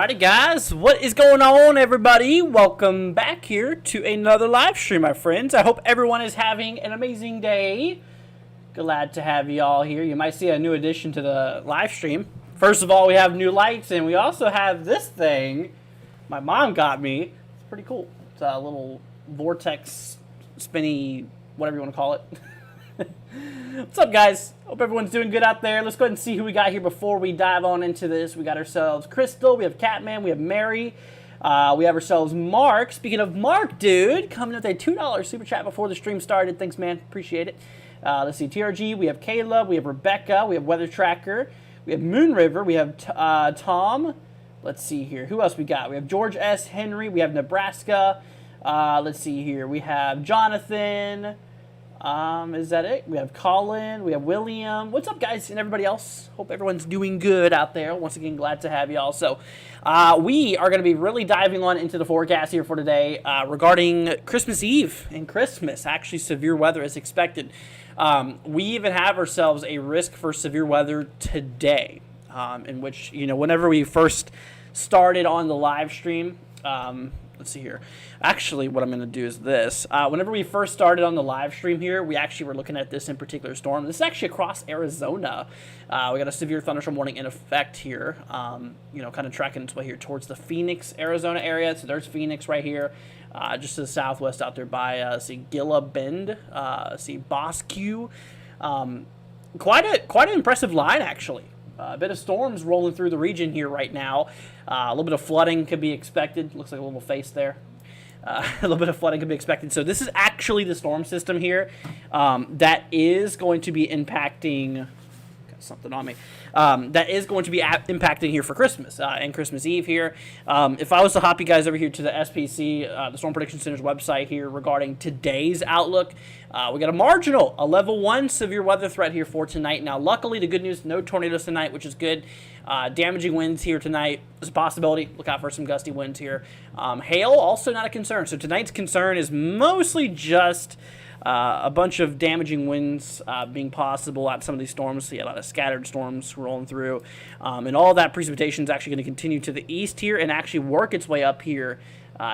Alrighty guys, what is going on everybody? Welcome back here to another live stream, my friends. I hope everyone is having an amazing day. Glad to have you all here. You might see a new addition to the live stream. First of all, we have new lights, and we also have this thing my mom got me. It's pretty cool. It's a little vortex spinny, whatever you want to call it. What's up, guys? Hope everyone's doing good out there. Let's go ahead and see who we got here before we dive on into this. We got ourselves Crystal, we have Catman, we have Mary, we have ourselves Mark. Speaking of Mark, dude, coming with a $2 super chat before the stream started. Thanks, man. Appreciate it. Let's see, TRG, we have Caleb, we have Rebecca, we have Weather Tracker, we have Moon River, we have Tom. Let's see here. Who else we got? We have George S. Henry, we have Nebraska. Let's see here. We have Jonathan. Is that it? We have Colin, we have William. What's up, guys, and everybody else? Hope everyone's doing good out there. Once again, glad to have y'all. So, we are going to be really diving on into the forecast here for today regarding Christmas Eve and Christmas. Actually, severe weather is expected. We even have ourselves a risk for severe weather today, in which, you know, whenever we first started on the live stream, let's see here. Actually, what I'm going to do is this. Whenever we first started on the live stream here, we actually were looking at this in particular storm. This is actually across Arizona. We got a severe thunderstorm warning in effect here. You know, kind of tracking its way here towards the Phoenix, Arizona area. So there's Phoenix right here, just to the southwest out there by, see, Gila Bend, see, Bosque. Quite an impressive line, actually. A bit of storms rolling through the region here right now. A little bit of flooding could be expected. Looks like a little face there. A little bit of flooding could be expected. So this is actually the storm system here that is going to be impacting. Got something on me. That is going to be impacting here for Christmas and Christmas Eve here. If I was to hop you guys over here to the SPC, the Storm Prediction Center's website here regarding today's outlook, we got a level 1 severe weather threat here for tonight. Now, luckily, the good news, no tornadoes tonight, which is good. Damaging winds here tonight is a possibility. Look out for some gusty winds here. Hail, also not a concern. So tonight's concern is mostly just a bunch of damaging winds being possible at some of these storms. So, yeah, a lot of scattered storms rolling through. And all that precipitation is actually going to continue to the east here and actually work its way up here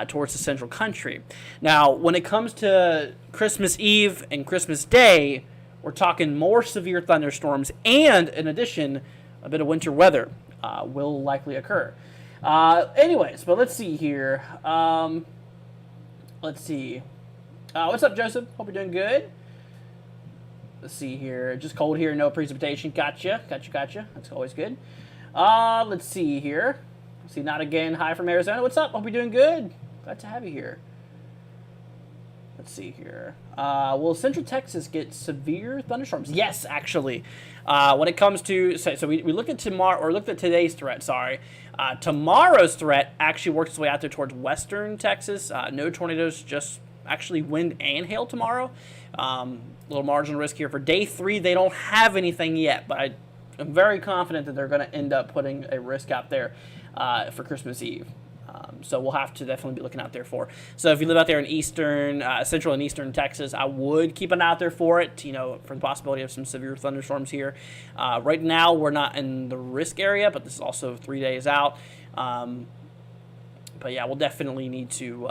towards the central country. Now, when it comes to Christmas Eve and Christmas Day, we're talking more severe thunderstorms and, in addition, a bit of winter weather will likely occur. Anyways, but let's see here. Let's see. What's up, Joseph? Hope you're doing good. Let's see here. Just cold here, no precipitation. Gotcha. That's always good. Let's see here. See, not again. Hi from Arizona. What's up? Hope you're doing good. Glad to have you here. Let's see here. Will Central Texas get severe thunderstorms? Yes, actually. When it comes to, so we looked at tomorrow, or looked at today's threat, sorry. Tomorrow's threat actually works its way out there towards western Texas. No tornadoes, just actually wind and hail tomorrow. Little marginal risk here. For day 3, they don't have anything yet, but I'm very confident that they're going to end up putting a risk out there for Christmas Eve. So we'll have to definitely be looking out there for. So if you live out there in eastern, central and eastern Texas, I would keep an eye out there for it, for the possibility of some severe thunderstorms here. Right now, we're not in the risk area, but this is also 3 days out. But yeah, we'll definitely need to,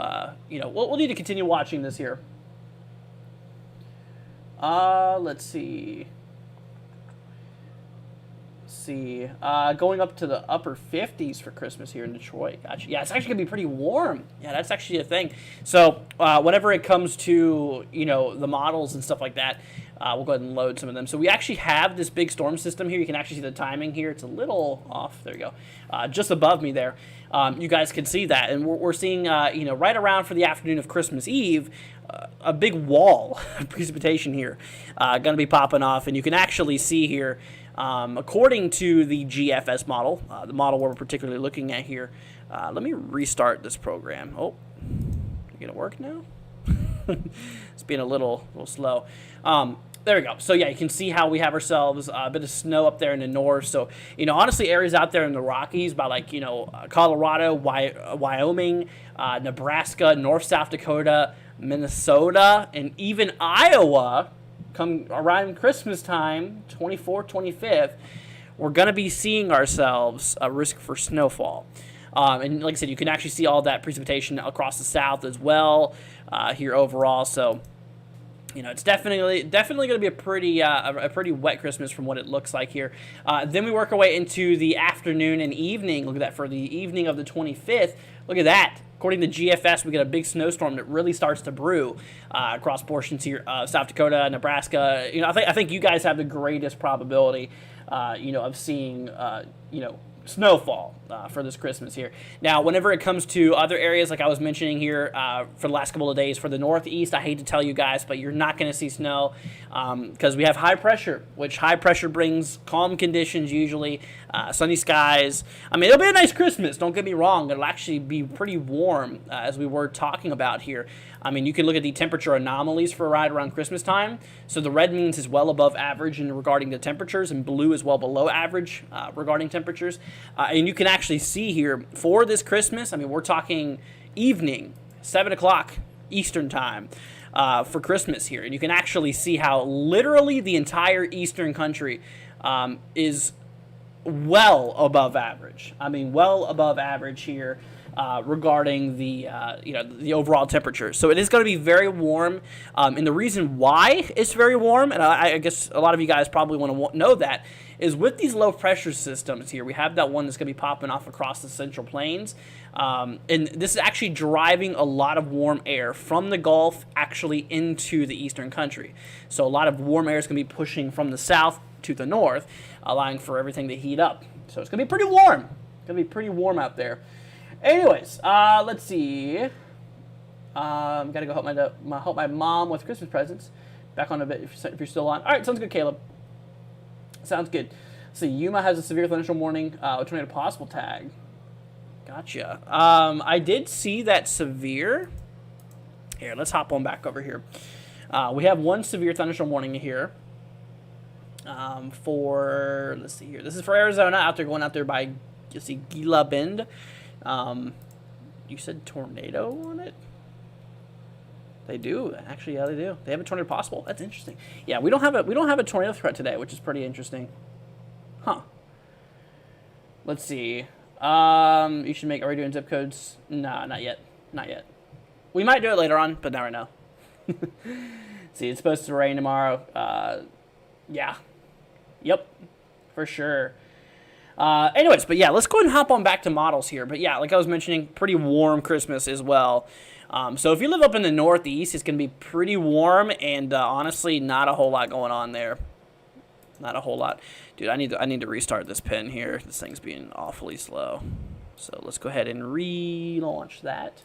we'll need to continue watching this here. Let's see. Going up to the upper 50s for Christmas here in Detroit. Gotcha. Yeah, it's actually gonna be pretty warm. Yeah, that's actually a thing. So whenever it comes to the models and stuff like that, we'll go ahead and load some of them. So we actually have this big storm system here. You can actually see the timing here. It's a little off. There you go. Just above me there. You guys can see that, and we're seeing right around for the afternoon of Christmas Eve. A big wall of precipitation here going to be popping off, and you can actually see here, according to the GFS model, the model we're particularly looking at here. Let me restart this program. Oh, gonna work now? It's being a little slow. There we go. So yeah, you can see how we have ourselves a bit of snow up there in the north. So honestly, areas out there in the Rockies by Colorado, Wyoming, Nebraska, North South Dakota, Minnesota, and even Iowa, come around Christmas time, 24th, 25th, we're going to be seeing ourselves a risk for snowfall. And like I said, you can actually see all that precipitation across the south as well here overall. So, it's definitely going to be a pretty wet Christmas from what it looks like here. Then we work our way into the afternoon and evening. Look at that, for the evening of the 25th. Look at that. According to GFS, we get a big snowstorm that really starts to brew across portions here of South Dakota, Nebraska. I think you guys have the greatest probability, of seeing, snowfall for this Christmas here. Now, whenever it comes to other areas, like I was mentioning here for the last couple of days, for the Northeast, I hate to tell you guys, but you're not going to see snow because we have high pressure, which high pressure brings calm conditions usually, sunny skies. I mean, it'll be a nice Christmas, don't get me wrong. It'll actually be pretty warm, as we were talking about here. I mean, you can look at the temperature anomalies for right around Christmas time. So the red means is well above average in regarding the temperatures, and blue is well below average regarding temperatures. And you can actually see here for this Christmas, I mean, we're talking evening, 7 o'clock Eastern time for Christmas here. And you can actually see how literally the entire eastern country is well above average. I mean, well above average here. Regarding the the overall temperature. So it is going to be very warm, and the reason why it's very warm, and I guess a lot of you guys probably want to know that, is with these low pressure systems here. We have that one that's going to be popping off across the Central Plains, and this is actually driving a lot of warm air from the Gulf actually into the eastern country. So a lot of warm air is going to be pushing from the south to the north, allowing for everything to heat up. So it's going to be pretty warm. It's going to be pretty warm out there. Anyways, let's see. Gotta go help my mom with Christmas presents. Back on a bit if you're still on. All right, sounds good, Caleb. Sounds good. Let's see, Yuma has a severe thunderstorm warning. Tornado possible tag. Gotcha. I did see that severe. Here, let's hop on back over here. We have one severe thunderstorm warning here. Let's see here. This is for Arizona, going out there by, you see, Gila Bend. You said tornado on it? They do. Actually, yeah, they do. They have a tornado possible. That's interesting. Yeah, we don't have a tornado threat today, which is pretty interesting. Huh. Let's see. You should make, are we doing zip codes? Nah, not yet. Not yet. We might do it later on, but not right now. See, it's supposed to rain tomorrow. Yeah. Yep. For sure. Anyways, but yeah, let's go ahead and hop on back to models here. But yeah, like I was mentioning, pretty warm Christmas as well. So if you live up in the Northeast, it's going to be pretty warm, and honestly, not a whole lot going on there. Not a whole lot. Dude, I need to restart this pen here. This thing's being awfully slow. So let's go ahead and relaunch that.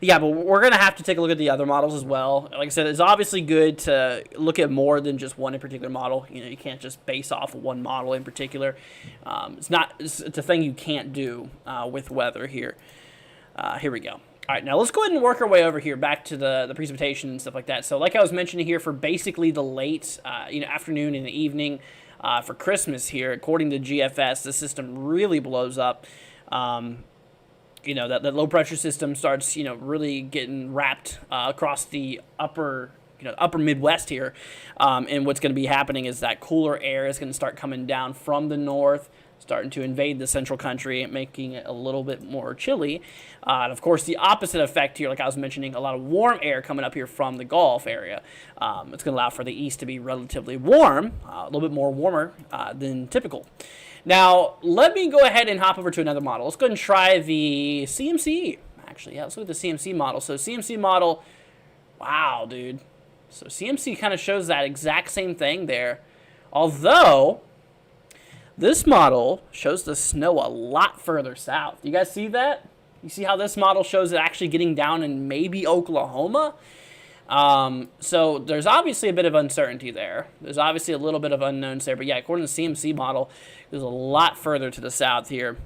Yeah, but we're going to have to take a look at the other models as well. Like I said, it's obviously good to look at more than just one in particular model. You know, you can't just base off one model in particular. It's a thing you can't do with weather here. Here we go. All right, now let's go ahead and work our way over here back to the precipitation and stuff like that. So like I was mentioning here, for basically the late afternoon and the evening for Christmas here, according to GFS, the system really blows up. That low pressure system starts, really getting wrapped across the upper Midwest here. And what's going to be happening is that cooler air is going to start coming down from the north, starting to invade the central country, making it a little bit more chilly. And of course, the opposite effect here, like I was mentioning, a lot of warm air coming up here from the Gulf area. It's going to allow for the east to be relatively warm, a little bit more warmer than typical. Now, let me go ahead and hop over to another model. Let's go ahead and try the CMC. Actually, yeah, let's look at the CMC model. So CMC model, wow, dude. So CMC kind of shows that exact same thing there. Although, this model shows the snow a lot further south. You guys see that? You see how this model shows it actually getting down in maybe Oklahoma? So there's obviously a bit of uncertainty there. There's obviously a little bit of unknowns there. But yeah, according to the CMC model, there's a lot further to the south here.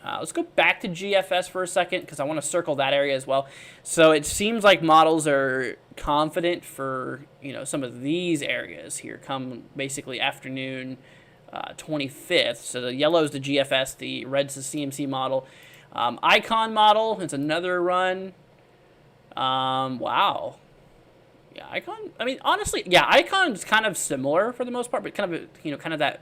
Let's go back to GFS for a second because I want to circle that area as well. So it seems like models are confident for, some of these areas here come basically afternoon 25th. So the yellow is the GFS, the red's the CMC model. Icon model, it's another run. Wow. Yeah, Icon. I mean, honestly, yeah, Icon is kind of similar for the most part, but kind of that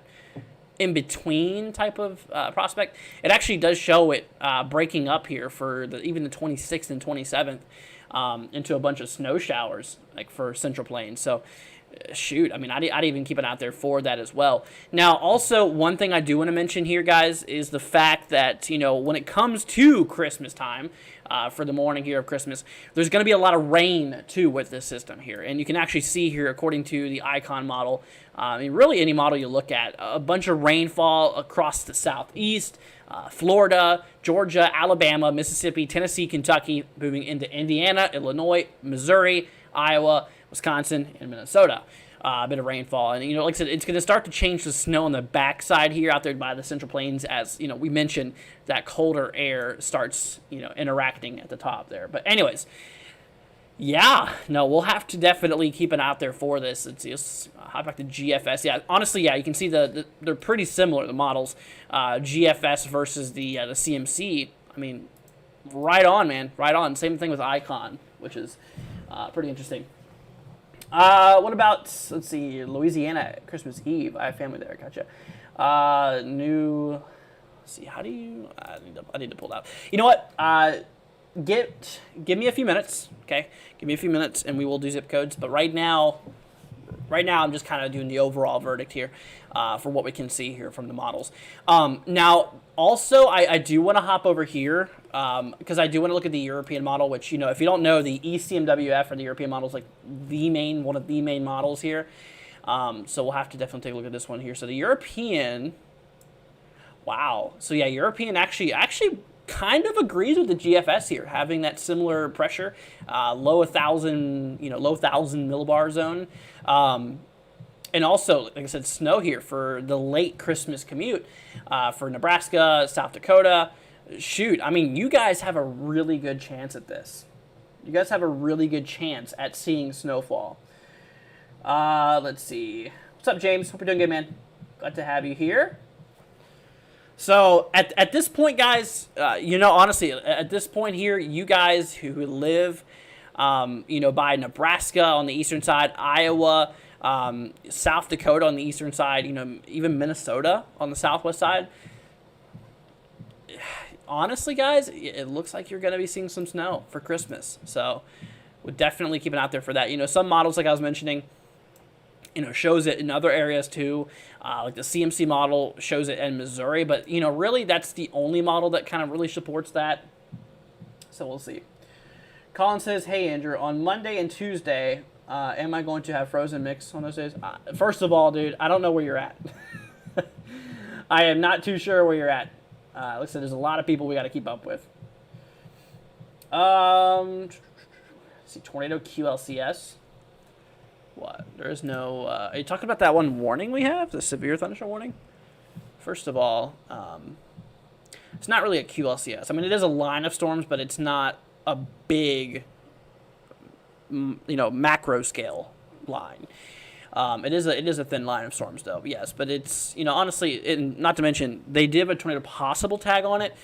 in between type of prospect. It actually does show it breaking up here for even the 26th and 27th into a bunch of snow showers, like for Central Plains. So, shoot, I mean, I'd even keep it out there for that as well. Now, also, one thing I do want to mention here, guys, is the fact that, when it comes to Christmas time, for the morning here of Christmas, there's going to be a lot of rain, too, with this system here. And you can actually see here, according to the Icon model, really any model you look at, a bunch of rainfall across the southeast, Florida, Georgia, Alabama, Mississippi, Tennessee, Kentucky, moving into Indiana, Illinois, Missouri, Iowa, Wisconsin, and Minnesota. A bit of rainfall. And, like I said, it's going to start to change the snow on the backside here out there by the Central Plains as, we mentioned that colder air starts, interacting at the top there. But anyways, yeah, no, we'll have to definitely keep an eye out there for this. It's just hop back to GFS. Yeah, honestly, yeah, you can see they're pretty similar, the models. GFS versus the CMC. I mean, right on, man. Right on. Same thing with Icon, which is pretty interesting. What about, let's see, Louisiana, Christmas Eve. I have family there, gotcha. Let's see, how do you, I need to pull it out. You know what, give me a few minutes, okay? Give me a few minutes and we will do zip codes. But right now I'm just kind of doing the overall verdict here for what we can see here from the models. Now, also, I do want to hop over here because I do want to look at the European model, which, if you don't know, the ECMWF or the European model is like one of the main models here. So we'll have to definitely take a look at this one here. So the European, wow. So yeah, European actually kind of agrees with the GFS here, having that similar pressure, low 1,000 millibar zone. And also, like I said, snow here for the late Christmas commute for Nebraska, South Dakota. Shoot, I mean, you guys have a really good chance at this. You guys have a really good chance at seeing snowfall. Let's see. What's up, James? Hope you're doing good, man. Glad to have you here. So, at this point, guys, honestly, at this point here, you guys who live, by Nebraska on the eastern side, Iowa, South Dakota on the eastern side, even Minnesota on the southwest side. Honestly, guys, it looks like you're going to be seeing some snow for Christmas. So, we'll definitely keep it out there for that. Some models, like I was mentioning, shows it in other areas too. Like the CMC model shows it in Missouri. But, really that's the only model that kind of really supports that. So, we'll see. Colin says, hey, Andrew, on Monday and Tuesday, am I going to have frozen mix on those days? First of all, dude, I don't know where you're at. I am not too sure where you're at. Like I said, there's a lot of people we got to keep up with. Let's see, tornado QLCS. What? There is no. Are you talking about that one warning we have? The severe thunderstorm warning? First of all, it's not really a QLCS. I mean, it is a line of storms, but it's not a big, macro scale line. It is a thin line of storms, though. Yes, but it's honestly, not to mention they did have a tornado possible tag on it,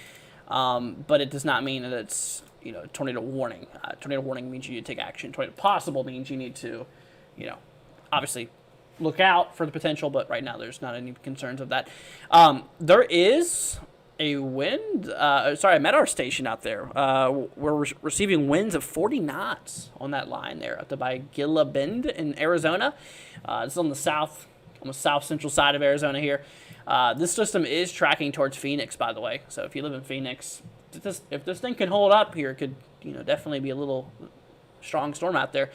but it does not mean that it's tornado warning. Tornado warning means you need to take action. Tornado possible means you need to, obviously look out for the potential. But right now there's not any concerns of that. There is a wind. A MEDAR station out there. We're receiving winds of 40 knots on that line there up to by Gila Bend in Arizona. It's on the south central side of Arizona here. This system is tracking towards Phoenix, by the way. So if you live in Phoenix, if this thing can hold up here, it could definitely be a little strong storm out there.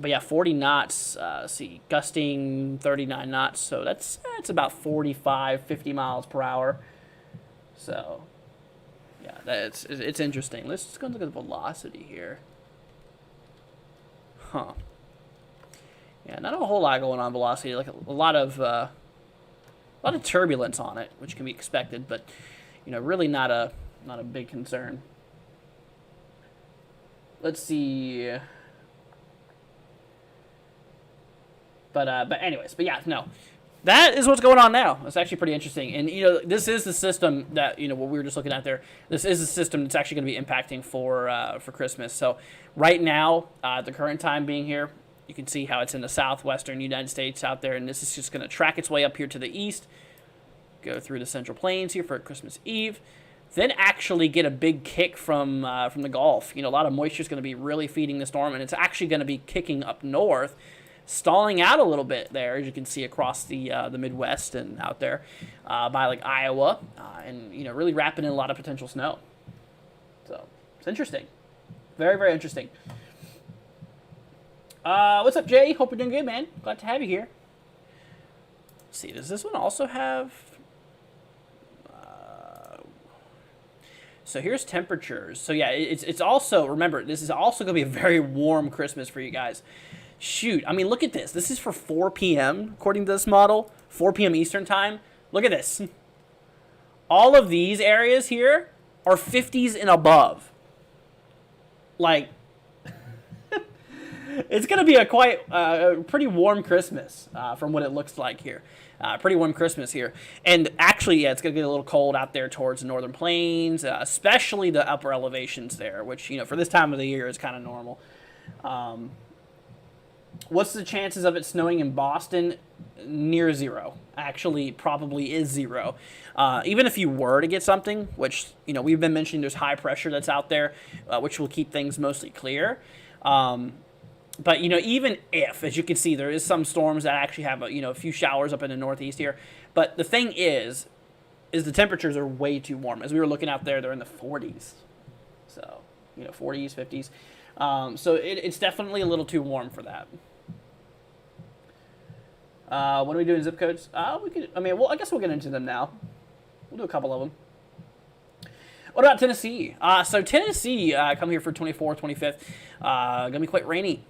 But yeah, 40 knots. See, gusting 39 knots. So that's about 45, 50 miles per hour. So yeah, it's interesting. Let's just go look at the velocity here. Huh. Yeah, not a whole lot going on velocity. Like a lot of turbulence on it, which can be expected, but really not a big concern. Let's see. But yeah, no. That is what's going on now. It's actually pretty interesting. And, this is the system that, what we were just looking at there. This is the system that's actually going to be impacting for Christmas. So right now, the current time being here, you can see how it's in the southwestern United States out there. And this is just going to track its way up here to the east, go through the Central Plains here for Christmas Eve, then actually get a big kick from the Gulf. A lot of moisture is going to be really feeding the storm, and it's actually going to be kicking up north, stalling out a little bit there, as you can see across the Midwest and out there by like Iowa, and really wrapping in a lot of potential snow. So it's interesting, very, very interesting. What's up, Jay? Hope you're doing good, man. Glad to have you here. Let's see, does this one also have? So here's temperatures. So yeah, it's also, remember, this is also going to be a very warm Christmas for you guys. Shoot, I mean, look at this. This is for 4 p.m. according to this model, 4 p.m. Eastern time. Look at this. All of these areas here are 50s and above. Like, it's going to be a pretty warm Christmas from what it looks like here. Pretty warm Christmas here. And actually, yeah, it's going to get a little cold out there towards the northern plains, especially the upper elevations there, which, for this time of the year is kind of normal. What's the chances of it snowing in Boston? Near zero. Actually, probably is zero. Even if you were to get something, which, we've been mentioning there's high pressure that's out there, which will keep things mostly clear. But, even if, as you can see, there is some storms that actually have, a few showers up in the northeast here. But the thing is the temperatures are way too warm. As we were looking out there, they're in the 40s. So, 40s, 50s. So it's definitely a little too warm for that. What are we doing, zip codes? I guess we'll get into them now. We'll do a couple of them. What about Tennessee? So Tennessee, come here for 24th, 25th. Gonna be quite rainy.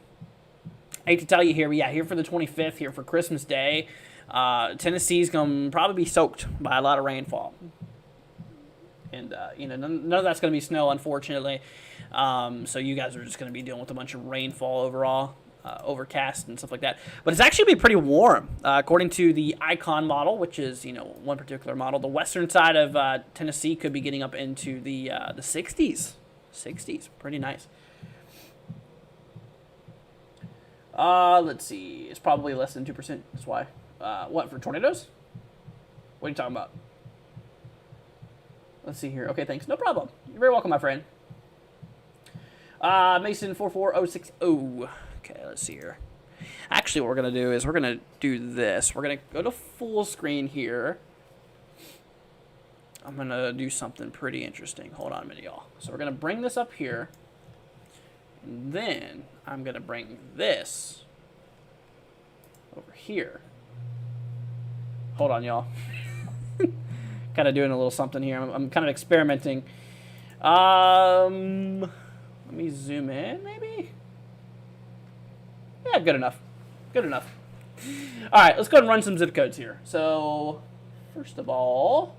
I hate to tell you here, but yeah, here for the 25th, here for Christmas Day, Tennessee's gonna probably be soaked by a lot of rainfall. And, none of that's gonna be snow, unfortunately. So you guys are just gonna be dealing with a bunch of rainfall overall. Overcast and stuff like that, but it's actually be pretty warm according to the Icon model, which is one particular model. The western side of Tennessee could be getting up into the 60s. Pretty nice. Let's see, it's probably less than 2%. That's why. What, for tornadoes? What are you talking about? Let's see here. Okay, thanks. No problem. You're very welcome, my friend. Mason 44060. Okay, let's see here. Actually, what we're going to do is we're going to do this. We're going to go to full screen here. I'm going to do something pretty interesting. Hold on a minute, y'all. So we're going to bring this up here. And then I'm going to bring this over here. Hold on, y'all. Kind of doing a little something here. I'm kind of experimenting. Let me zoom in, maybe? Yeah, good enough. Good enough. All right, let's go ahead and run some zip codes here. So, first of all,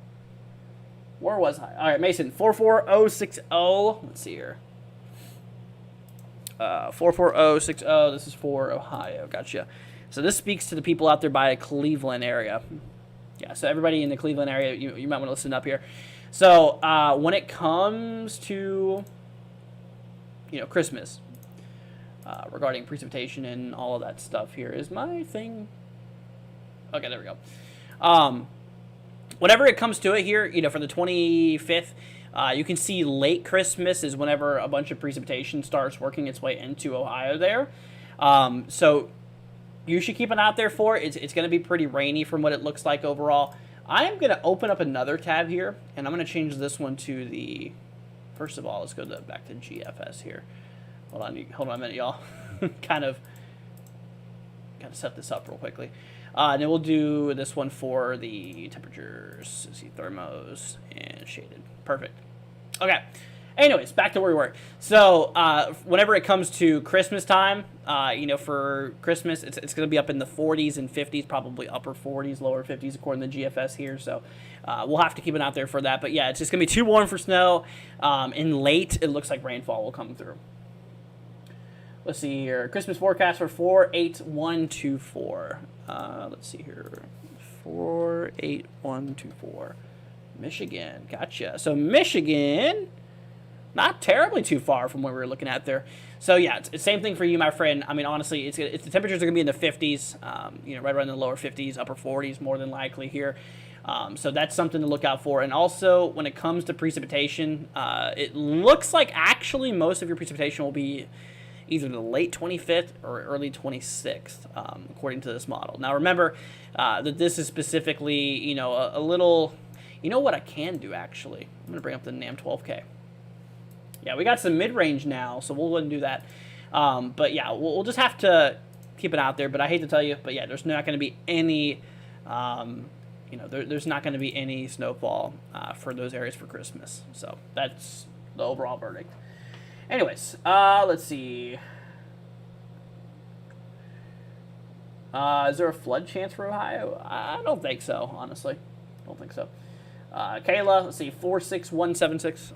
where was I? All right, Mason, 44060. Let's see here. 44060. This is for Ohio. Gotcha. So this speaks to the people out there by a Cleveland area. Yeah, so everybody in the Cleveland area, you might want to listen up here. So when it comes to, Christmas, regarding precipitation and all of that stuff, here is my thing. Okay, there we go. Whenever it comes to it here, for the 25th, you can see late Christmas is whenever a bunch of precipitation starts working its way into Ohio there. So you should keep an eye out there for it. It's going to be pretty rainy from what it looks like overall. I am going to open up another tab here, and I'm going to change this one to the... First of all, let's go back to GFS here. Hold on a minute, y'all. kind of set this up real quickly. And then we'll do this one for the temperatures. Let's see, thermos and shaded. Perfect. Okay. Anyways, back to where we were. So, whenever it comes to Christmas time, for Christmas, it's going to be up in the 40s and 50s, probably upper 40s, lower 50s, according to GFS here. So, we'll have to keep it out there for that. But yeah, it's just going to be too warm for snow. And late, it looks like rainfall will come through. Let's see here. Christmas forecast for 48124. Let's see here. 48124. Michigan. Gotcha. So, Michigan... not terribly too far from what we were looking at there. So, yeah, it's the same thing for you, my friend. I mean, honestly, the temperatures are going to be in the 50s, right around the lower 50s, upper 40s more than likely here. So that's something to look out for. And also, when it comes to precipitation, it looks like actually most of your precipitation will be either the late 25th or early 26th, according to this model. Now, remember that this is specifically, a little... You know what I can do, actually? I'm going to bring up the NAM 12K. Yeah, we got some mid-range now, so we'll go ahead and do that. But yeah, we'll just have to keep it out there. But I hate to tell you, but yeah, there's not going to be any, there's not going to be any snowfall for those areas for Christmas. So that's the overall verdict. Anyways, let's see. Is there a flood chance for Ohio? I don't think so, honestly. Don't think so. Kayla, let's see, 46176.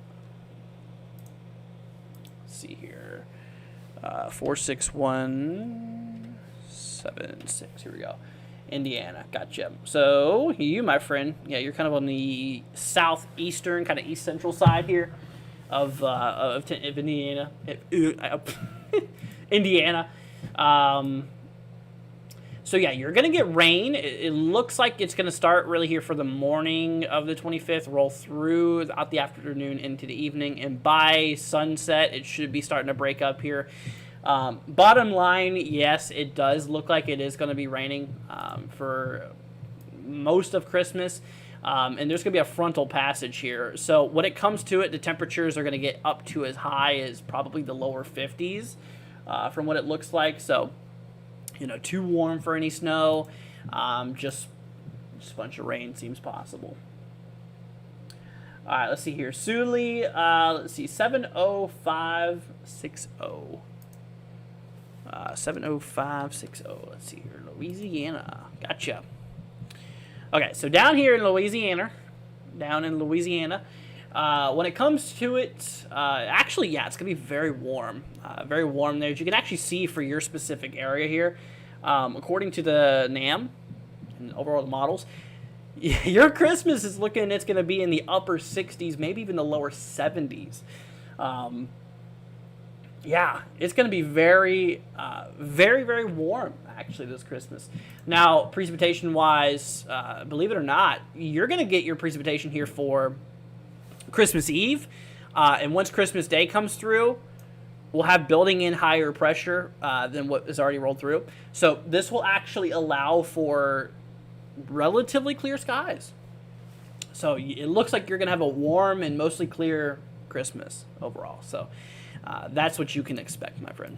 See here, 46176. Here we go. Indiana, gotcha. So you, my friend, yeah, you're kind of on the southeastern, kind of east central side here of Indiana. Indiana. So yeah, you're gonna get rain. It looks like it's gonna start really here for the morning of the 25th, roll through out the afternoon into the evening, and by sunset, it should be starting to break up here. Bottom line, yes, it does look like it is gonna be raining for most of Christmas, and there's gonna be a frontal passage here. So when it comes to it, the temperatures are gonna get up to as high as probably the lower 50s, from what it looks like. So, too warm for any snow. Just a bunch of rain seems possible. All right, let's see here. Sully, let's see, 70560. 70560. Let's see here. Louisiana. Gotcha. Okay, so down here in Louisiana, when it comes to it, actually, yeah, it's going to be very warm. Very warm there. As you can actually see for your specific area here, according to the NAM and overall the models, your Christmas is looking, it's going to be in the upper 60s, maybe even the lower 70s. Yeah, it's going to be very, very, very warm, actually, this Christmas. Now, precipitation-wise, believe it or not, you're going to get your precipitation here for Christmas Eve, and once Christmas Day comes through, we'll have building in higher pressure than what is already rolled through. So this will actually allow for relatively clear skies. So it looks like you're going to have a warm and mostly clear Christmas overall. So that's what you can expect, my friend.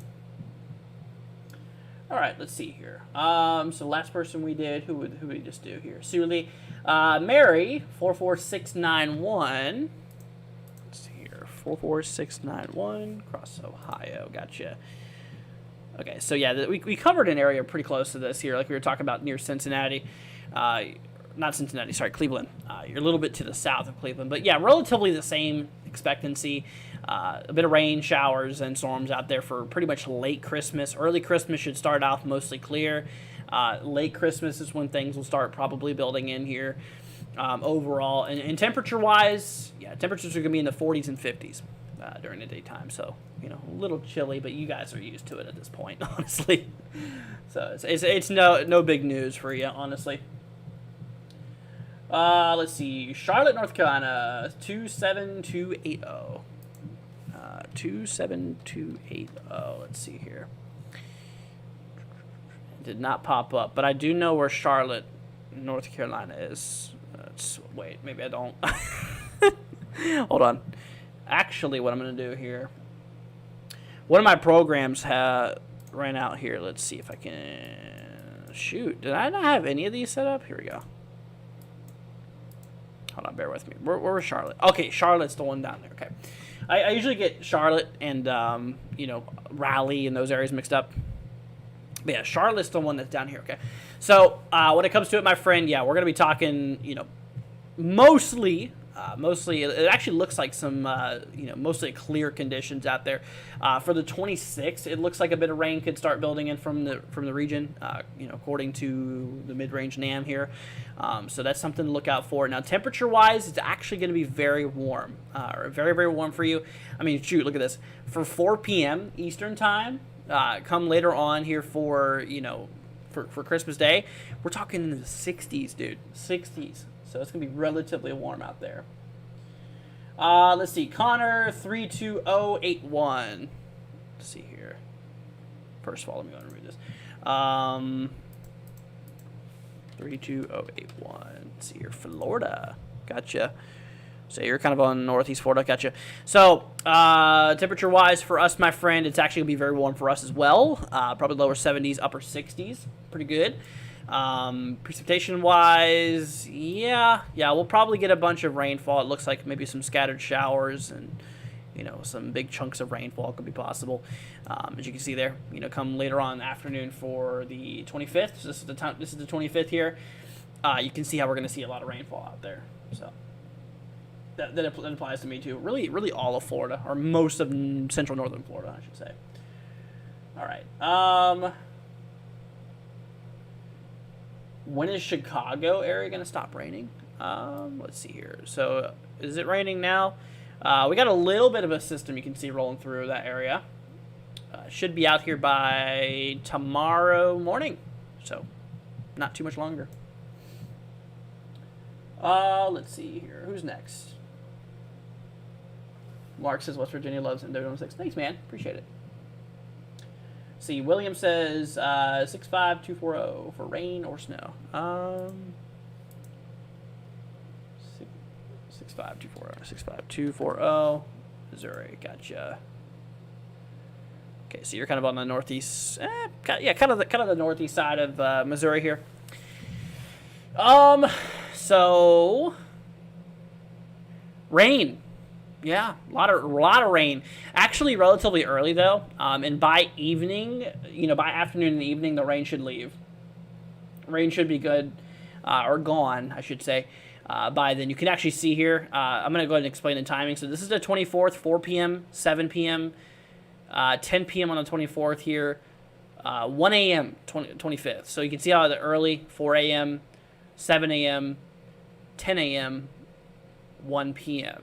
All right, let's see here. So last person we did, who would we just do here? Sully, Mary, 44691. Let's see here, 44691, across Ohio. Gotcha. Okay, so yeah, we covered an area pretty close to this here, like we were talking about near Cincinnati. Not Cincinnati, sorry, Cleveland. You're a little bit to the south of Cleveland, but yeah, relatively the same expectancy. A bit of rain, showers, and storms out there for pretty much late Christmas. Early Christmas should start off mostly clear. Late Christmas is when things will start probably building in here. Overall, and temperature-wise, yeah, temperatures are going to be in the 40s and 50s during the daytime. So, you know, a little chilly, but you guys are used to it at this point, honestly. So it's no big news for you, honestly. Let's see. Charlotte, North Carolina, 27280. 27280. Let's see here. Did not pop up, but I do know where Charlotte, North Carolina is. Wait, maybe I don't. Hold on. Actually, what I'm going to do here. One of my programs ran out here. Let's see if I can. Shoot, did I not have any of these set up? Here we go. Hold on, bear with me. Where was Charlotte? Okay, Charlotte's the one down there. Okay. I usually get Charlotte and, you know, Raleigh and those areas mixed up. But yeah, Charlotte's the one that's down here. Okay. So when it comes to it, my friend, yeah, we're going to be talking, you know, mostly, it actually looks like some, you know, mostly clear conditions out there. For the 26th, it looks like a bit of rain could start building in from the region, you know, according to the mid-range NAM here. So that's something to look out for. Now, temperature-wise, it's actually going to be very warm, very, very warm for you. I mean, shoot, look at this. For 4 p.m. Eastern time, come later on here for, you know, for Christmas Day, we're talking in the 60s, dude. 60s. So it's going to be relatively warm out there. Let's see. Connor 32081. Let's see here. First of all, let me go and read this. 32081. Let's see here. Florida. Gotcha. So you're kind of on northeast Florida. Gotcha. So temperature-wise for us, my friend, it's actually going to be very warm for us as well. Probably lower 70s, upper 60s. Pretty good. Precipitation-wise, yeah, we'll probably get a bunch of rainfall. It looks like maybe some scattered showers and, you know, some big chunks of rainfall could be possible. As you can see there, you know, come later on in the afternoon for the 25th. So this is the 25th here. You can see how we're going to see a lot of rainfall out there. So that applies to me too. Really all of Florida, or most of central northern Florida, I should say. All right. When is Chicago area going to stop raining? Let's see here. So is it raining now? We got a little bit of a system you can see rolling through that area. Should be out here by tomorrow morning. So not too much longer. Let's see here. Who's next? Mark says West Virginia loves NW16. Thanks, man. Appreciate it. See, William says 65240 for rain or snow. 65240. Missouri, gotcha. Okay, so you're kind of on the northeast. Kind of the northeast side of Missouri here. So rain. Yeah, a lot of rain. Actually, relatively early though, and by evening, you know, by afternoon and evening, the rain should leave. Rain should be good, or gone, I should say. By then, you can actually see here. I'm gonna go ahead and explain the timing. So this is the 24th, 4 p.m., 7 p.m., 10 p.m. on the 24th here, 1 a.m. 25th. So you can see how the early 4 a.m., 7 a.m., 10 a.m., 1 p.m.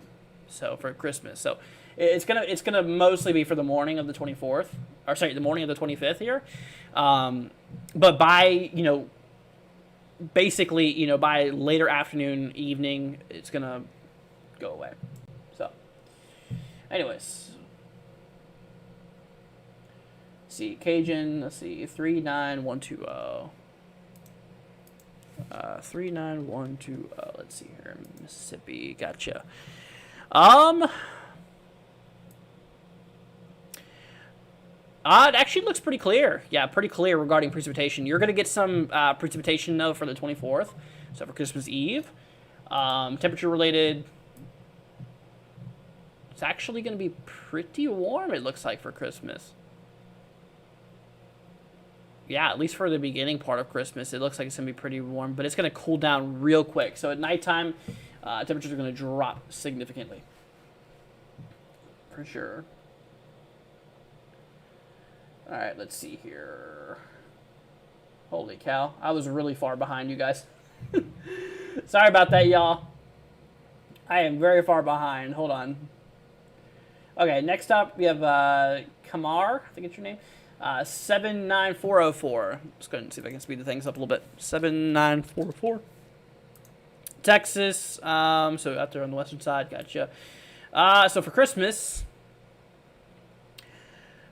So for Christmas, so it's gonna mostly be for the morning of the 24th, or sorry, the morning of the 25th here. But by, you know, basically, you know, by later afternoon, evening, it's gonna go away. So, anyways, let's see, Cajun. Let's see, 39120. 39120. Let's see here, Mississippi. Gotcha. It actually looks pretty clear. Yeah, pretty clear regarding precipitation. You're going to get some precipitation, though, for the 24th, so for Christmas Eve. Temperature-related, It's actually going to be pretty warm, it looks like, for Christmas. Yeah, at least for the beginning part of Christmas, it looks like it's going to be pretty warm, but it's going to cool down real quick. So at nighttime, temperatures are going to drop significantly. For sure. All right, let's see here. Holy cow. I was really far behind you guys. Sorry about that, y'all. I am very far behind. Hold on. Okay, next up, we have Kamar. I think it's your name. 79404. Let's go ahead and see if I can speed the things up a little bit. 79404. Texas. So out there on the western side. Gotcha. So for Christmas,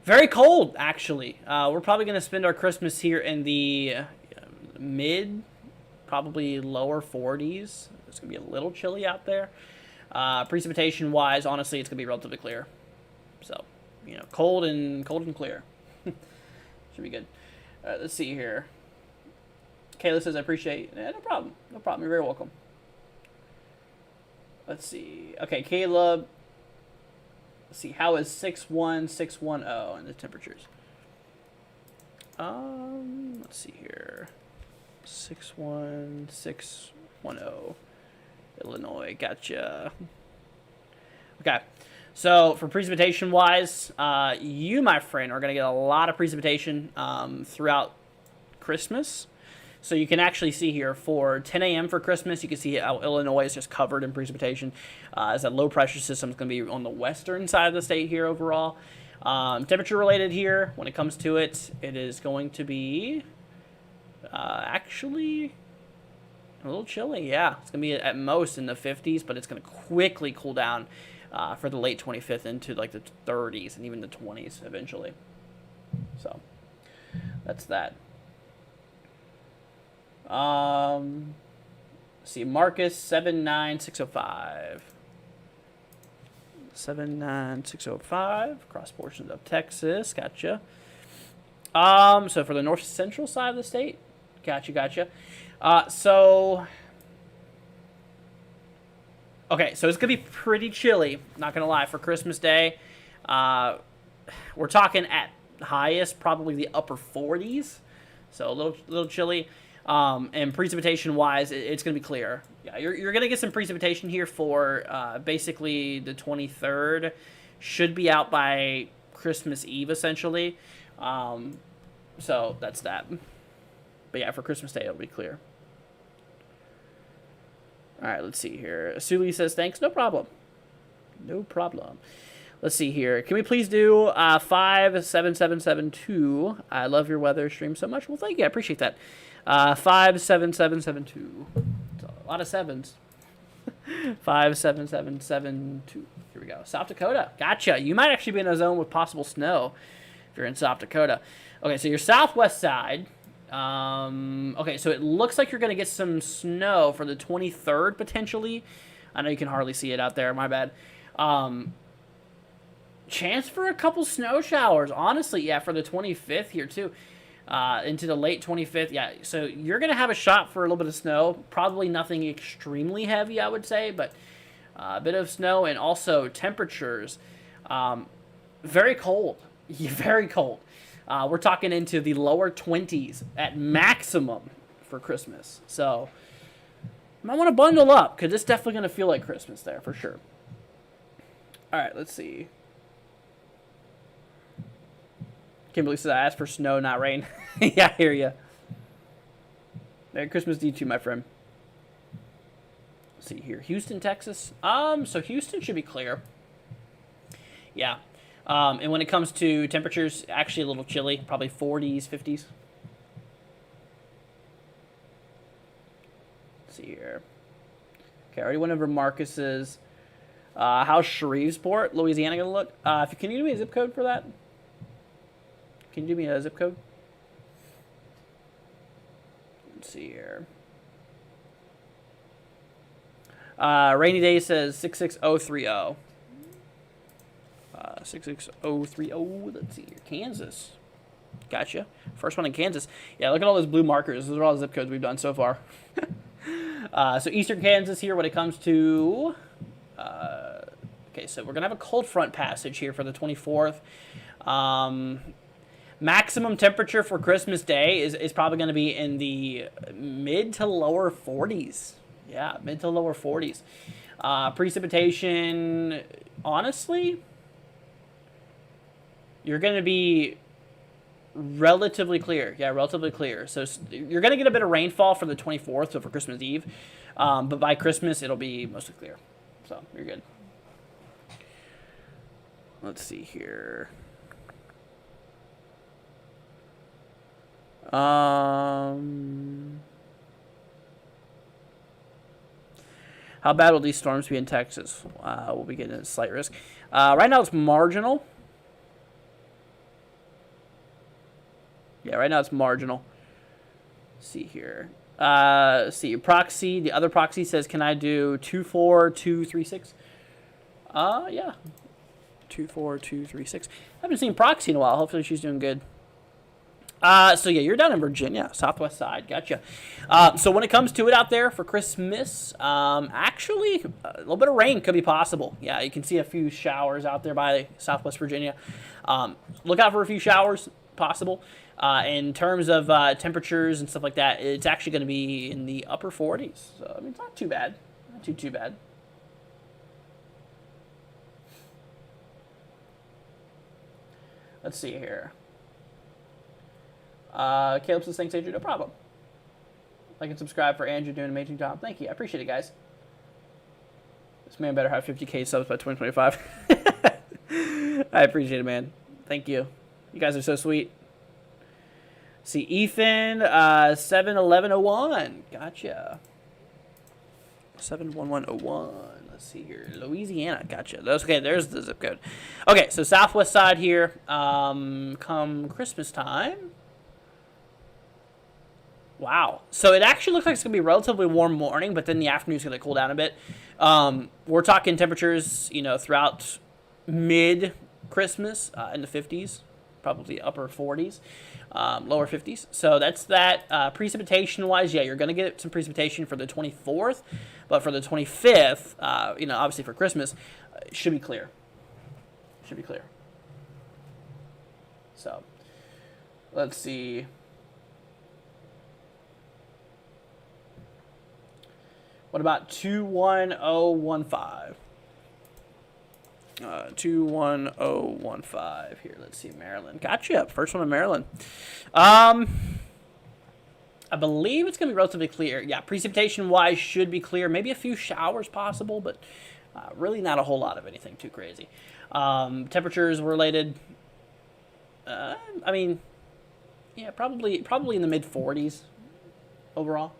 very cold, actually. We're probably going to spend our Christmas here in the mid, probably lower 40s. It's going to be a little chilly out there. Precipitation-wise, honestly, it's going to be relatively clear. So, you know, cold and clear. Should be good. All right, let's see here. Kayla says, I appreciate... no problem. No problem. You're very welcome. Let's see. Okay, Caleb. Let's see. How is 61610 in the temperatures? Let's see here. 61610. Illinois. Gotcha. Okay. So for precipitation wise, you, my friend, are going to get a lot of precipitation throughout Christmas. So you can actually see here for 10 a.m. for Christmas, you can see how Illinois is just covered in precipitation. As that low pressure system is going to be on the western side of the state here overall. Temperature related here, when it comes to it, it is going to be actually a little chilly. Yeah, it's going to be at most in the 50s, but it's going to quickly cool down for the late 25th into like the 30s and even the 20s eventually. So that's that. See, Marcus 79605. 79605. Cross portions of Texas. Gotcha. So for the north central side of the state. Gotcha. So okay, so it's gonna be pretty chilly. Not gonna lie, for Christmas Day. We're talking at highest probably the upper 40s. So a little chilly. And precipitation-wise, it's going to be clear. Yeah, you're going to get some precipitation here for basically the 23rd. Should be out by Christmas Eve, essentially. So that's that. But yeah, for Christmas Day, it'll be clear. All right, let's see here. Suli says, thanks. No problem. No problem. Let's see here. Can we please do 57772? I love your weather stream so much. Well, thank you. I appreciate that. 57772. It's a lot of sevens. 57772. Here we go. South Dakota. Gotcha. You might actually be in a zone with possible snow if you're in South Dakota. Okay, so your southwest side. Okay, so it looks like you're going to get some snow for the 23rd potentially. I know you can hardly see it out there. My bad. Chance for a couple snow showers. Honestly, yeah, for the 25th here too. Into the late 25th. Yeah, so you're going to have a shot for a little bit of snow. Probably nothing extremely heavy, I would say, but a bit of snow and also temperatures. Very cold. Very cold. We're talking into the lower 20s at maximum for Christmas. So you might want to bundle up because it's definitely going to feel like Christmas there for sure. All right, let's see. Kimberly says, I asked for snow, not rain. Yeah, I hear ya. Merry Christmas to you too, my friend. Let's see here. Houston, Texas. So Houston should be clear. Yeah. And when it comes to temperatures, actually a little chilly. Probably 40s, 50s. Let's see here. Okay, I already went over Marcus's. How's Shreveport, Louisiana going to look? Can you give me a zip code for that? Can you give me a zip code? Let's see here. Rainy Day says 66030. 66030. Let's see here. Kansas. Gotcha. First one in Kansas. Yeah, look at all those blue markers. Those are all the zip codes we've done so far. So Eastern Kansas here when it comes to Okay, so we're going to have a cold front passage here for the 24th. Maximum temperature for Christmas Day is probably going to be in the mid to lower 40s. Yeah, mid to lower 40s. Precipitation, honestly, you're going to be relatively clear. Yeah, relatively clear. So you're going to get a bit of rainfall for the 24th, so for Christmas Eve. But by Christmas, it'll be mostly clear. So you're good. Let's see here. How bad will these storms be in Texas? We'll be getting a slight risk. Right now it's marginal. Yeah, right now it's marginal. Let's see here. See, proxy. The other proxy says, can I do 24236? Yeah. 24236. I haven't seen proxy in a while. Hopefully she's doing good. So yeah, you're down in Virginia, southwest side. Gotcha. So when it comes to it out there for Christmas, actually a little bit of rain could be possible. Yeah, you can see a few showers out there by southwest Virginia. Look out for a few showers possible. In terms of temperatures and stuff like that, it's actually going to be in the upper 40s. So I mean, it's not too bad. Not too bad. Let's see here. Caleb says, thanks, Andrew. No problem. Like and subscribe for Andrew doing an amazing job. Thank you. I appreciate it, guys. This man better have 50K subs by 2025. I appreciate it, man. Thank you. You guys are so sweet. See, Ethan, 71101. Gotcha. 71101. Let's see here. Louisiana. Gotcha. Okay, there's the zip code. Okay, so southwest side here. Come Christmas time. Wow. So it actually looks like it's going to be a relatively warm morning, but then the afternoon's going to cool down a bit. We're talking temperatures, throughout mid-Christmas in the 50s, probably upper 40s, lower 50s. So that's that. Precipitation-wise, yeah, you're going to get some precipitation for the 24th, but for the 25th, obviously for Christmas, it should be clear. Should be clear. So let's see. What about 21015? 21015 here. Let's see, Maryland. Gotcha. First one in Maryland. I believe it's going to be relatively clear. Yeah, precipitation-wise should be clear. Maybe a few showers possible, but really not a whole lot of anything too crazy. Temperatures related. Yeah, probably in the mid-40s overall.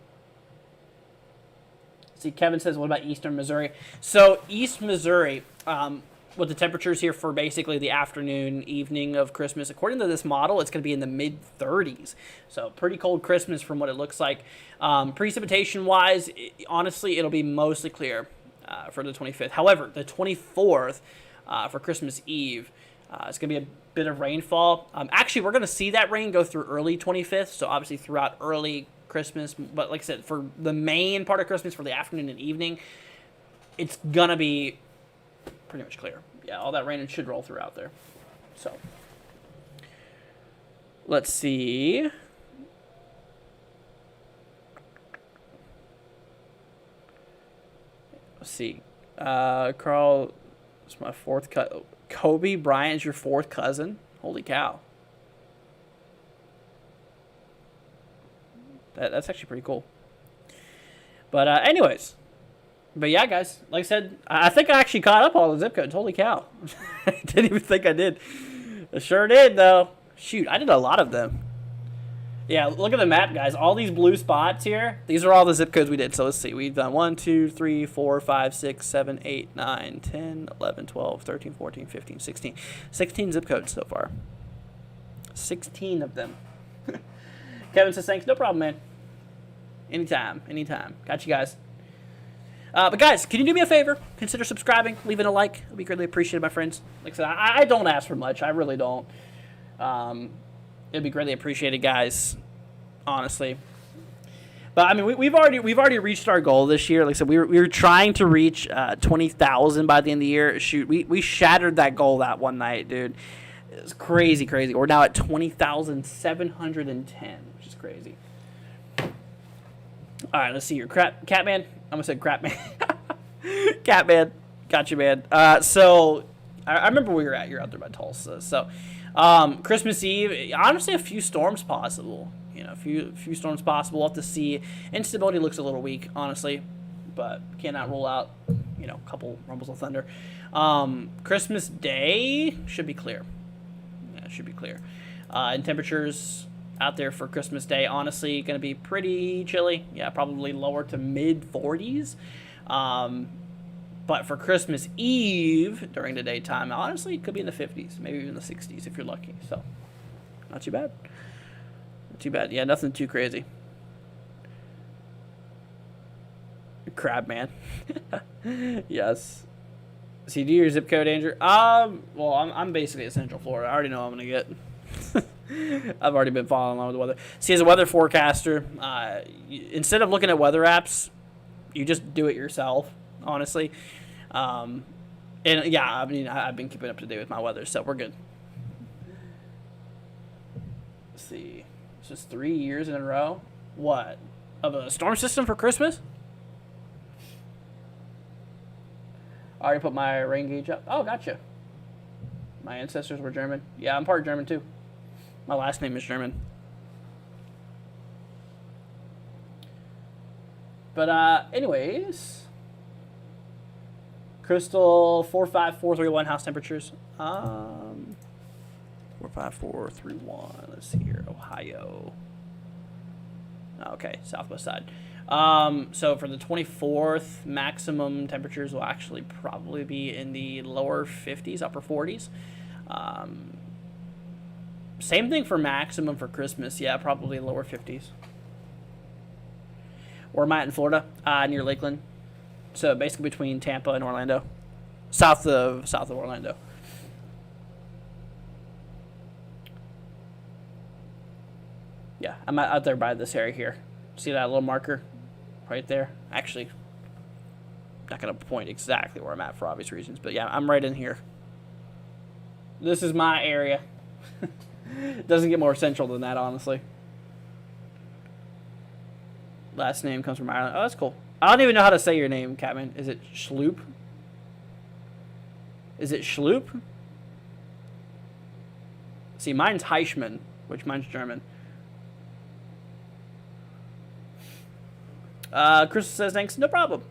See, Kevin says, what about eastern Missouri? So East Missouri, with the temperatures here for basically the afternoon, evening of Christmas, according to this model, it's going to be in the mid-30s. So pretty cold Christmas from what it looks like. Precipitation-wise, honestly, it'll be mostly clear for the 25th. However, the 24th for Christmas Eve, it's going to be a bit of rainfall. Actually, we're going to see that rain go through early 25th, so obviously throughout early Christmas, but like I said, for the main part of Christmas, for the afternoon and evening, it's gonna be pretty much clear. Yeah, all that rain should roll through out there. So let's see. Carl, it's my fourth cousin. Kobe Bryant is your fourth cousin. Holy cow. That's actually pretty cool. But anyways. But yeah, guys. Like I said, I think I actually caught up all the zip codes. Holy cow. I didn't even think I did. I sure did, though. Shoot, I did a lot of them. Yeah, look at the map, guys. All these blue spots here, these are all the zip codes we did. So let's see. We've done 1, 2, 3, 4, 5, 6, 7, 8, 9, 10, 11, 12, 13, 14, 15, 16. 16 zip codes so far. 16 of them. Kevin says, thanks. No problem, man. Anytime. Got you guys. But guys, can you do me a favor? Consider subscribing, leaving a like. It'll be greatly appreciated, my friends. Like I said, I don't ask for much. I really don't. It'd be greatly appreciated, guys. Honestly. But I mean, we've already reached our goal this year. Like I said, we were trying to reach 20,000 by the end of the year. Shoot, we shattered that goal that one night, dude. It's crazy. We're now at 20,710, which is crazy. All right, let's see here. Catman. I almost said Crapman. Catman. Got you, man. So I remember we were at. You're out there by Tulsa. So Christmas Eve, honestly, a few storms possible. You know, a few storms possible. We'll have to see. Instability looks a little weak, honestly, but cannot rule out, you know, a couple rumbles of thunder. Christmas Day should be clear. Yeah, it should be clear. And temperatures out there for Christmas Day, honestly, going to be pretty chilly. Yeah, probably lower to mid 40s. But for Christmas Eve during the daytime, honestly, it could be in the 50s, maybe even the 60s if you're lucky. So, not too bad. Not too bad. Yeah, nothing too crazy. Crab man. Yes. See, do your zip code, Andrew? Well, I'm basically at Central Florida. I already know what I'm gonna get. I've already been following along with the weather. See, as a weather forecaster, instead of looking at weather apps, you just do it yourself. Honestly, and yeah, I mean, I've been keeping up to date with my weather, so we're good. Let's see, it's just 3 years in a row. What, of a storm system for Christmas? I already put my rain gauge up. Oh, gotcha. My ancestors were German. Yeah, I'm part German too. My last name is German. But anyways. Crystal 45431 house temperatures. 45431. Let's see here. Ohio. Okay, southwest side. So for the 24th, maximum temperatures will actually probably be in the lower 50s, upper 40s. Same thing for maximum for Christmas. Yeah, probably lower 50s. Where am I at in Florida? Near Lakeland. So basically between Tampa and Orlando, south of Orlando. Yeah, I'm out there by this area here. See that little marker right there? Actually, not gonna point exactly where I'm at for obvious reasons, but yeah, I'm right in here. This is my area. Doesn't get more central than that, honestly. Last name comes from Ireland. Oh, that's cool. I don't even know how to say your name, Catman. Is it Schloop? Is it Schloop? See, mine's Heichmann, which mine's German. Chris says, thanks, no problem.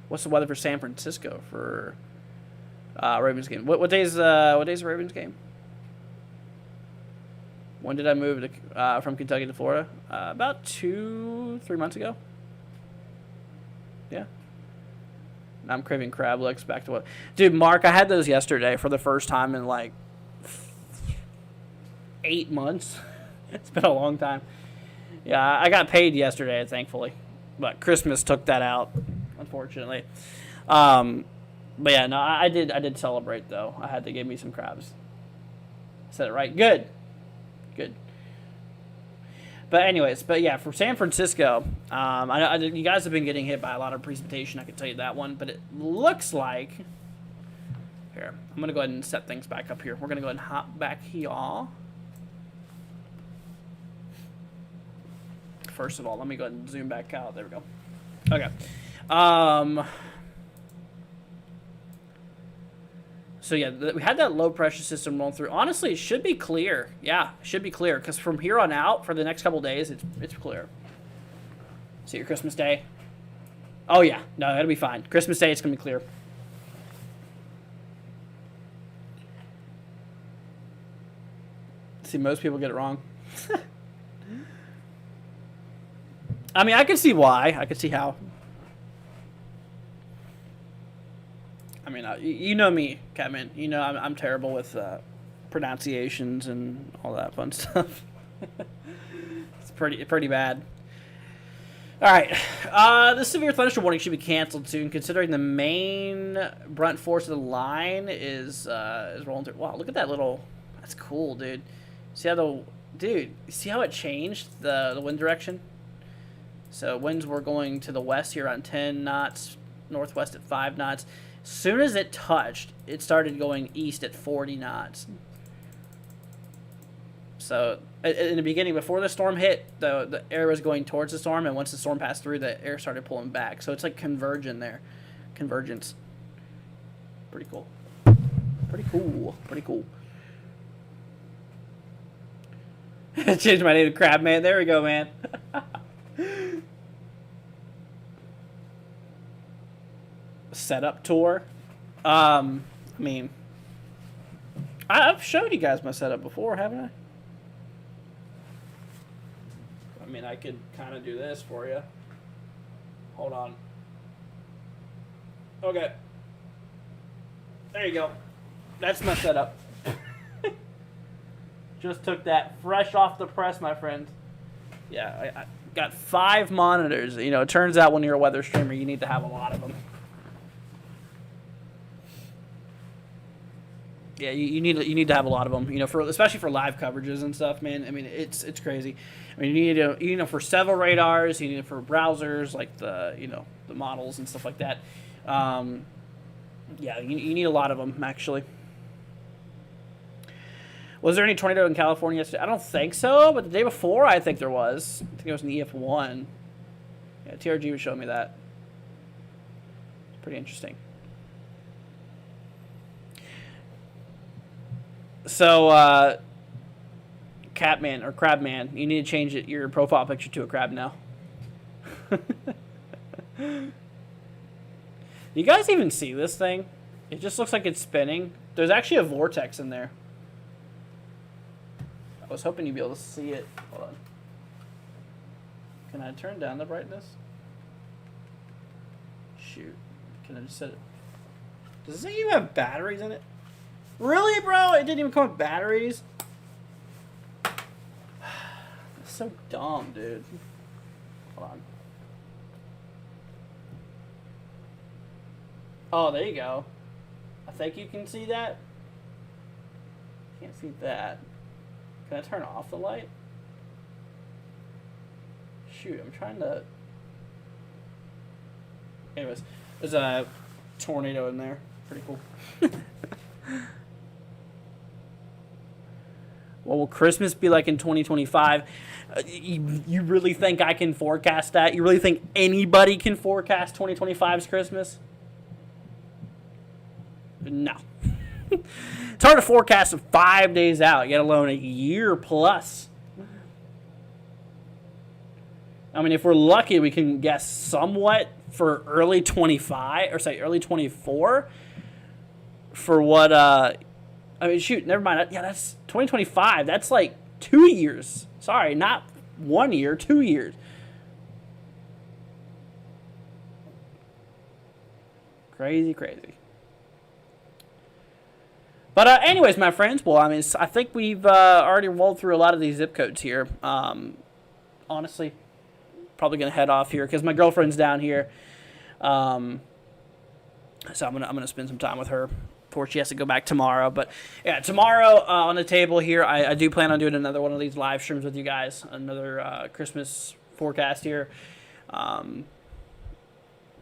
What's the weather for San Francisco for Ravens game? What day's the Ravens game? When did I move to, from Kentucky to Florida? About 2-3 months ago. Yeah. Now I'm craving crab legs. Back to what? Dude, Mark, I had those yesterday for the first time in like 8 months. It's been a long time. Yeah, I got paid yesterday, thankfully. But Christmas took that out, unfortunately. But yeah, no, I did celebrate, though. I had to give me some crabs. I said it right. Good. But anyways, yeah, for San Francisco, I you guys have been getting hit by a lot of precipitation, I can tell you that one. But it looks like, here, I'm going to go ahead and set things back up here. We're going to go ahead and hop back here. First of all, let me go ahead and zoom back out. There we go. Okay. So yeah, we had that low pressure system rolling through. Honestly, it should be clear. Yeah, it should be clear because from here on out, for the next couple days, it's clear. See your Christmas Day. Oh yeah, no, it'll be fine. Christmas Day, it's gonna be clear. See, most people get it wrong. I mean, I can see why. I can see how. I mean, you know me, Catman. You know I'm terrible with pronunciations and all that fun stuff. It's pretty bad. All right, the severe thunderstorm warning should be canceled soon, considering the main brunt force of the line is rolling through. Wow, look at that little. That's cool, dude. See how see how it changed the wind direction? So winds were going to the west here on 10 knots, northwest at 5 knots. As soon as it touched, it started going east at 40 knots. So in the beginning, before the storm hit, the air was going towards the storm, and once the storm passed through, the air started pulling back. So it's like convergent there. Convergence. Pretty cool. Pretty cool. Pretty cool. Changed my name to Crab Man. There we go, man. Setup tour. I mean, I've showed you guys my setup before, haven't I? I mean, I could kind of do this for you. Hold on. Okay. There you go. That's my setup. Just took that fresh off the press, my friend. Yeah, I got 5 monitors. You know, it turns out when you're a weather streamer, you need to have a lot of them. Yeah, you need to have a lot of them. You know, especially for live coverages and stuff, man. I mean, it's crazy. I mean, you need for several radars. You need it for browsers like the models and stuff like that. Yeah, you need a lot of them actually. Was there any tornado in California yesterday? I don't think so, but the day before, I think there was. I think it was in EF1. Yeah, TRG was showing me that. It's pretty interesting. So, Catman or Crabman, you need to change your profile picture to a crab now. You guys even see this thing? It just looks like it's spinning. There's actually a vortex in there. I was hoping you'd be able to see it. Hold on. Can I turn down the brightness? Shoot. Can I just set it? Does this thing even have batteries in it? Really, bro? It didn't even come with batteries? That's so dumb, dude. Hold on. Oh, there you go. I think you can see that. Can't see that. Can I turn off the light? Shoot, I'm trying to... Anyways, there's a tornado in there. Pretty cool. What will Christmas be like in 2025? You really think I can forecast that? You really think anybody can forecast 2025's Christmas? No. It's hard to forecast 5 days out, let alone a year plus. I mean, if we're lucky, we can guess somewhat for early 25, or say early 24 for what, I mean, shoot, never mind. Yeah, that's 2025. That's like 2 years. Sorry, not 1 year, 2 years. Crazy, crazy. But anyways, my friends, well, I mean, I think we've already rolled through a lot of these zip codes here. Honestly, probably gonna head off here because my girlfriend's down here. So I'm gonna spend some time with her before she has to go back tomorrow. But yeah, tomorrow on the table here, I do plan on doing another one of these live streams with you guys. Another Christmas forecast here.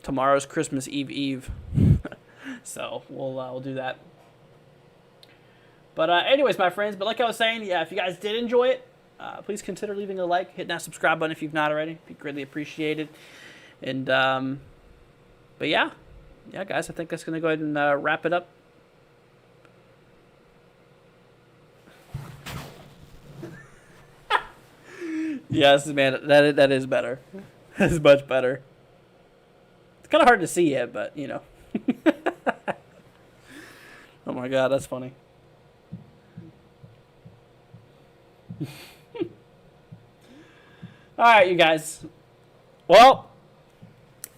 Tomorrow's Christmas Eve. So we'll do that. But anyways, my friends, but like I was saying, yeah, if you guys did enjoy it, please consider leaving a like, hitting that subscribe button if you've not already. It'd be greatly appreciated. And, but yeah, guys, I think that's going to go ahead and wrap it up. Yes, man, that is better. That is much better. It's kind of hard to see it, but, you know. Oh my God, that's funny. All right, you guys. Well,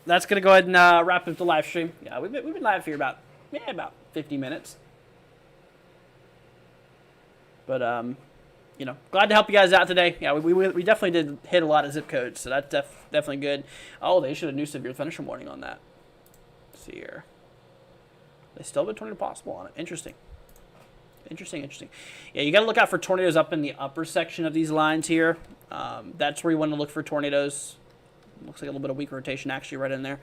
that's gonna go ahead and wrap up the live stream. Yeah, we've been live here about 50 minutes. But you know, glad to help you guys out today. Yeah, we definitely did hit a lot of zip codes, so that's definitely good. Oh, they should have new severe thunderstorm warning on that. Let's see here. They still have a tornado possible on it. Interesting. Yeah, you got to look out for tornadoes up in the upper section of these lines here. That's where you want to look for tornadoes. Looks like a little bit of weak rotation actually right in there.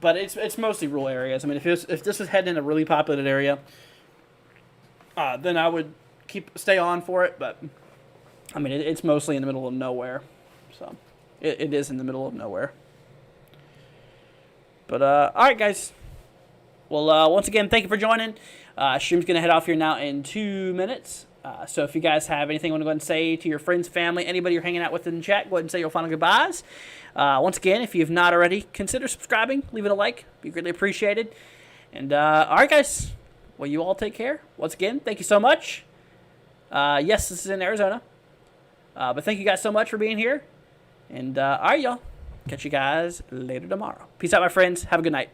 But it's mostly rural areas. I mean, if this was heading in a really populated area, then I would stay on for it. But I mean, it's mostly in the middle of nowhere, so it is in the middle of nowhere. But all right, guys. Well, once again, thank you for joining. Stream's gonna head off here now in 2 minutes. So if you guys have anything you want to go ahead and say to your friends, family, anybody you're hanging out with in the chat, go ahead and say your final goodbyes. Once again, if you have not already, consider subscribing, leave it a like, be greatly appreciated. And all right, guys. Well, you all take care. Once again, thank you so much. Yes, this is in Arizona. But thank you guys so much for being here. And all right, y'all. Catch you guys later tomorrow. Peace out, my friends. Have a good night.